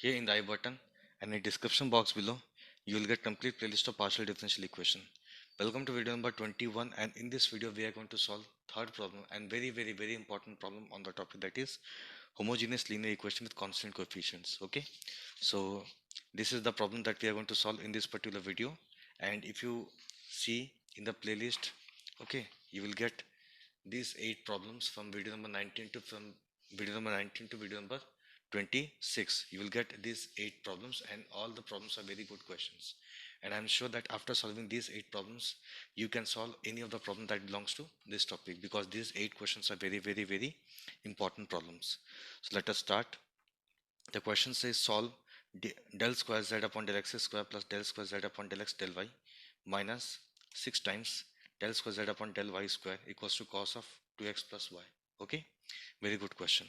Here in the I button and in the description box below, you will get complete playlist of partial differential equation. Welcome to video number 21, and in this video we are going to solve third problem and very important problem on the topic, that is homogeneous linear equation with constant coefficients. Okay, so this is the problem that we are going to solve in this particular video, and if you see in the playlist, okay, you will get these 8 problems from video number 19 to video number 26. You will get these 8 problems, and all the problems are very good questions, and I'm sure that after solving these 8 problems you can solve any of the problem that belongs to this topic, because these 8 questions are very important problems. So let us start. The question says solve del square z upon del x square plus del square z upon del x del y minus 6 times del square z upon del y square equals to cos of 2x plus y. Okay, very good question.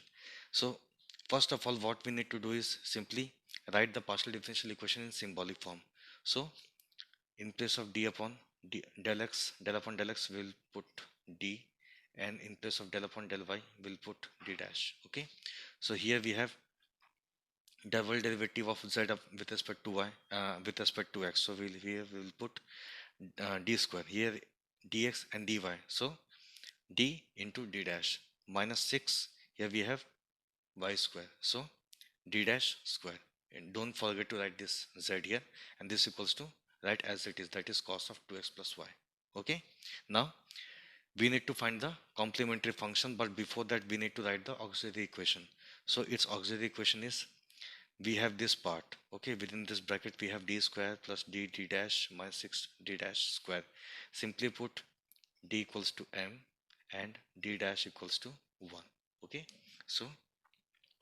So first of all, what we need to do is simply write the partial differential equation in symbolic form. So in place of d upon del x, del upon del x, we will put d, and in place of del upon del y we'll put d dash. Okay, so here we have double derivative of z with respect to y, with respect to x. So we'll put d square here, dx and dy. So d into d dash minus 6, here we have y square, so d dash square, and don't forget to write this z here, and this equals to write as it is, that is cos of 2x plus y. Okay, now we need to find the complementary function, but before that we need to write the auxiliary equation. So its auxiliary equation is, we have this part, okay, within this bracket we have d square plus d dash minus 6 d dash square. Simply put, d equals to m and d dash equals to 1. Okay, so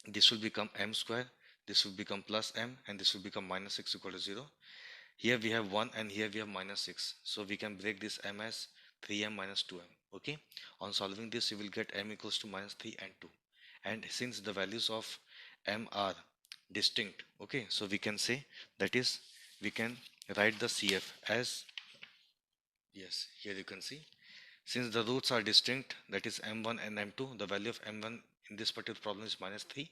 this will become m square, this will become plus m, and this will become minus 6 equal to 0. Here we have 1 and here we have minus 6, so we can break this m as 3m minus 2m. Okay, on solving this you will get m equals to minus 3 and 2, and since the values of m are distinct, okay, so we can say, that is, we can write the CF as, yes, here you can see, since the roots are distinct, that is m1 and m2, the value of m1 in this particular problem is minus 3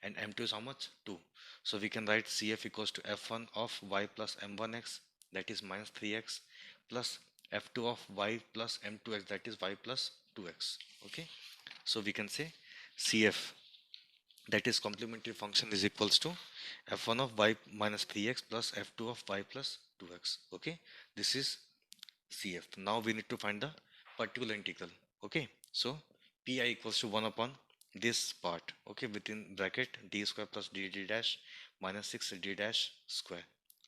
and m2 is how much, 2. So we can write CF equals to f1 of y plus m1x, that is minus 3x, plus f2 of y plus m2x, that is y plus 2x. Okay, so we can say CF, that is complementary function, is equals to f1 of y minus 3x plus f2 of y plus 2x. Okay, this is CF. Now we need to find the particular integral. Okay, so pi equals to 1 upon this part, okay, within bracket d square plus d dash minus 6 d dash square.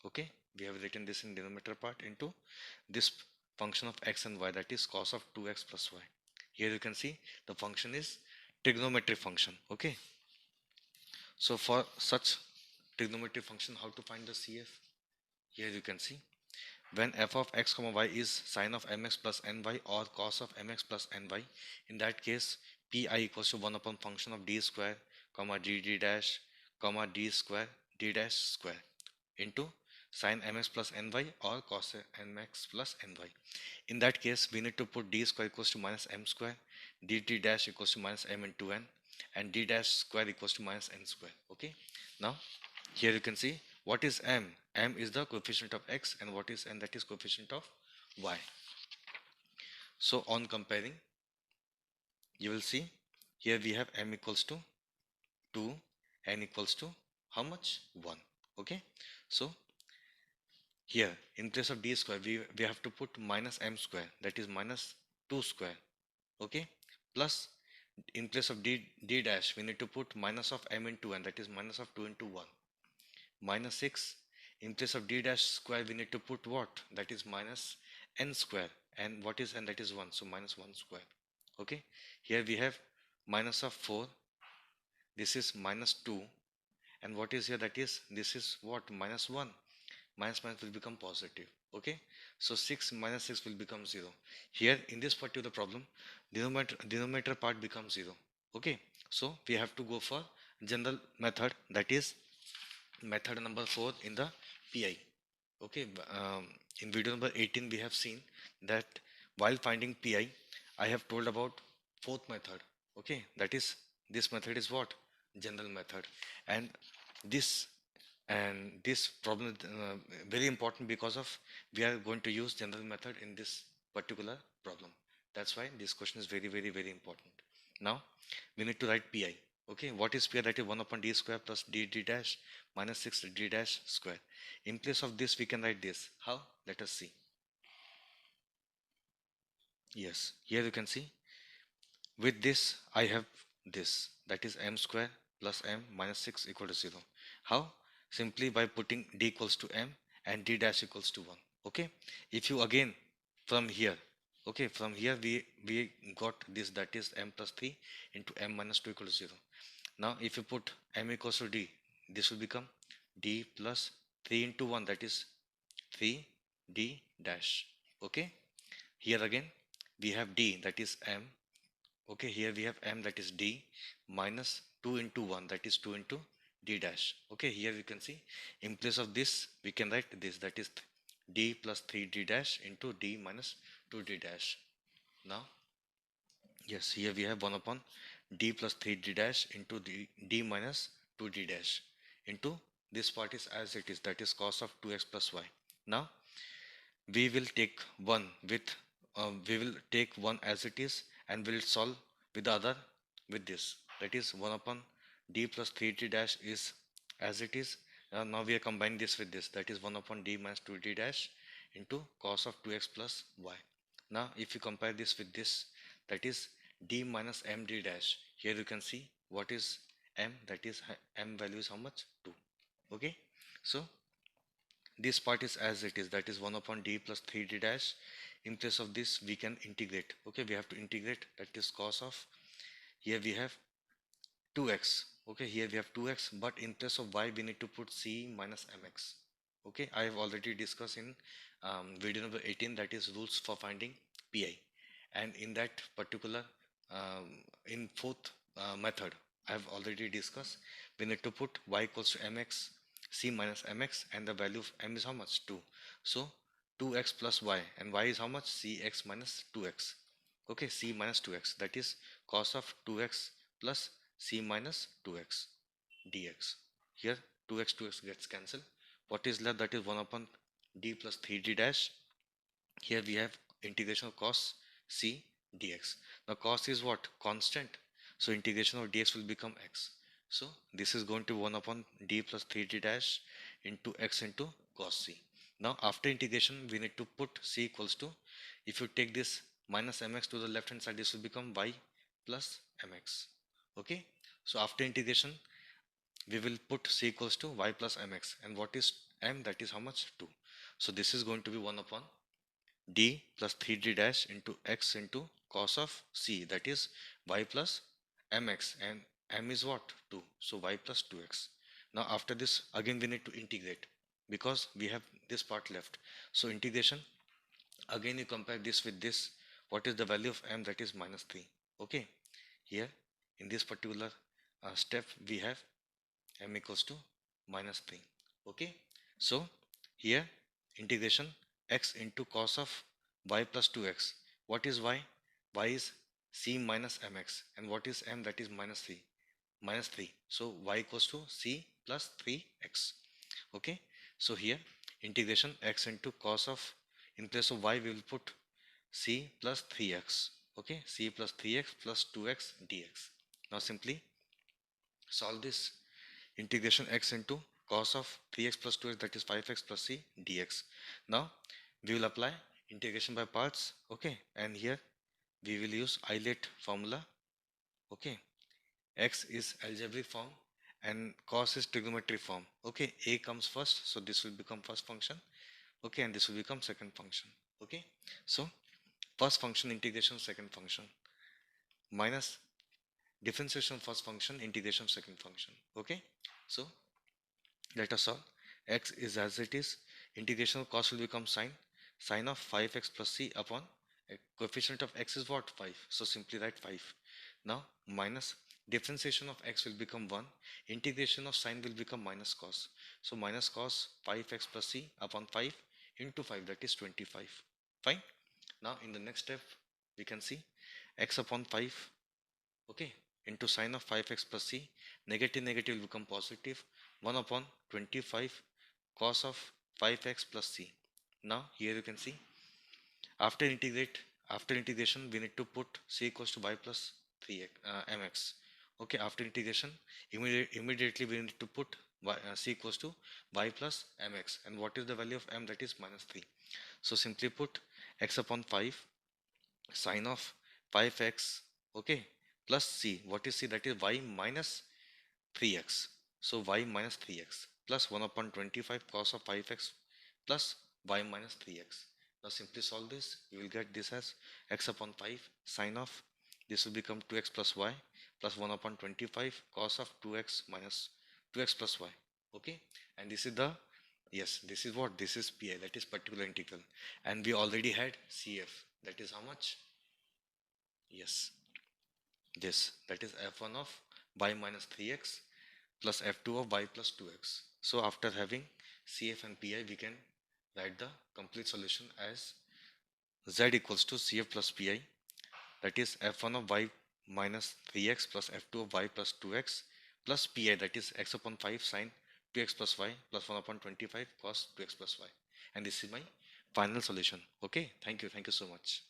Okay, we have written this in denominator part into this function of x and y, that is cos of 2x plus y. Here you can see the function is trigonometric function. Okay, so for such trigonometric function, how to find the CF? Here you can see, when f of x comma y is sine of mx plus ny or cos of mx plus ny, in that case pi equals to 1 upon function of d square comma d dash comma d square d dash square into sine mx plus ny or cos mx plus ny. In that case we need to put d square equals to minus m square, dt dash equals to minus m into n, and d dash square equals to minus n square. Okay, now here you can see what is m. M is the coefficient of x, and what is n? That is coefficient of y. So on comparing, you will see here we have m equals to 2, n equals to how much? 1. Okay, so here in place of d square we have to put minus m square, that is minus 2 square. Okay, plus in place of d dash we need to put minus of m into n, that is minus of 2 into 1, minus 6. In place of d dash square we need to put what? That is minus n square, and what is n? That is 1, so minus 1 square. Okay, here we have minus of 4, this is minus 2, and what is here? That is, this is what? Minus 1. Minus minus will become positive. Okay, so 6 minus 6 will become 0. Here in this particular problem, denominator part becomes 0. Okay, so we have to go for general method, that is method number 4 in the PI. Okay, in video number 18 we have seen that while finding PI, I have told about fourth method. Okay, that is, this method is what? General method, and this And this problem is very important because of we are going to use general method in this particular problem. That's why this question is very very very important. Now we need to write pi. Okay, what is pi? That is 1 upon d square plus d dash minus 6 d dash square. In place of this we can write this. How? Let us see. Yes, here you can see with this I have this, that is m square plus m minus 6 equal to 0. How? Simply by putting d equals to m and d dash equals to 1. Okay, if you again from here, okay, from here we got this, that is m plus 3 into m minus 2 equal to 0. Now if you put m equals to d, this will become d plus 3 into 1, that is 3d dash. Okay, here again we have d, that is m. Okay, here we have m, that is d, minus 2 into 1, that is 2 into d dash. Okay, here you can see in place of this we can write this, that is d plus 3d dash into d minus 2d dash. Now yes, here we have 1 upon d plus 3d dash into d minus 2d dash into this part is as it is, that is cos of 2x plus y. Now we will take one with we will take one as it is and we'll solve with the other with this, that is 1 upon d plus 3d dash is as it is. Now we are combining this with this, that is 1 upon d minus 2d dash into cos of 2x plus y. Now if you compare this with this, that is d minus md dash. Here you can see what is m, that is m value is how much, 2. Okay, so this part is as it is, that is 1 upon d plus 3d dash. In place of this we can integrate. Okay, we have to integrate, that is cos of, here we have 2x. Okay, here we have 2x, but in place of y we need to put c minus mx. Okay, I have already discussed in video number 18, that is rules for finding pi, and in that particular in fourth method I have already discussed, we need to put y equals to mx, c minus mx, and the value of m is how much, 2. So 2x plus y, and y is how much, cx minus 2x. Okay, c minus 2x, that is cos of 2x plus c minus 2x dx. Here 2x gets cancelled. What is left? That is 1 upon d plus 3d dash. Here we have integration of cos c dx. Now cos is what? Constant. So integration of dx will become x. So this is going to be 1 upon d plus 3d dash into x into cos c. Now after integration we need to put c equals to, if you take this minus mx to the left hand side, this will become y plus mx. Okay, so after integration we will put c equals to y plus mx, and what is m? That is how much, 2. So this is going to be 1 upon d plus 3d dash into x into cos of c, that is y plus mx, and m is what, 2, so y plus 2x. Now after this again we need to integrate because we have this part left. So integration, again you compare this with this, what is the value of m? That is minus 3. Okay, here in this particular step we have m equals to minus 3. Okay, so here integration x into cos of y plus 2x. What is y? Y is c minus mx, and what is m? That is minus 3. Minus 3. So y equals to c plus 3x. Okay, so here integration x into cos of, in place of y we will put c plus 3x. Okay, c plus 3x plus 2x dx. Now simply solve this, integration x into cos of 3x plus 2x, that is 5x plus c dx. Now we will apply integration by parts. Okay, and here we will use Eilert formula. Okay, x is algebraic form and cos is trigonometric form. Okay, a comes first, so this will become first function. Okay, and this will become second function. Okay, so first function integration second function minus differentiation first function integration second function. Okay, so let us solve. X is as it is, integration of cos will become sine of 5x plus c upon coefficient of x is what, 5, so simply write 5. Now minus differentiation of x will become 1, integration of sine will become minus cos, so minus cos 5x plus c upon 5 into 5, that is 25. Fine. Now in the next step we can see x upon 5, okay, into sine of 5x plus c, negative negative will become positive, 1 upon 25 cos of 5x plus c. Now here you can see after integrate after integration we need to put c equals to y plus 3x mx. Okay, after integration immediately we need to put c equals to y plus mx, and what is the value of m? That is minus 3. So simply put x upon 5 sine of 5x, okay, plus c. What is c? That is y minus 3x. So y minus 3x plus 1 upon 25 cos of 5x plus y minus 3x. Now simply solve this. You will get this as x upon 5 sine of, this will become 2x plus y plus 1 upon 25 cos of 2x minus 2x plus y. Okay, and this is the, yes, this is what, this is pi, that is particular integral, and we already had cf, that is how much? Yes, this, that is f1 of y minus 3x plus f2 of y plus 2x. So after having CF and PI, we can write the complete solution as z equals to CF plus PI, that is f1 of y minus 3x plus f2 of y plus 2x plus PI, that is x upon 5 sine 2x plus y plus 1 upon 25 cos 2x plus y. And this is my final solution. Okay, thank you so much.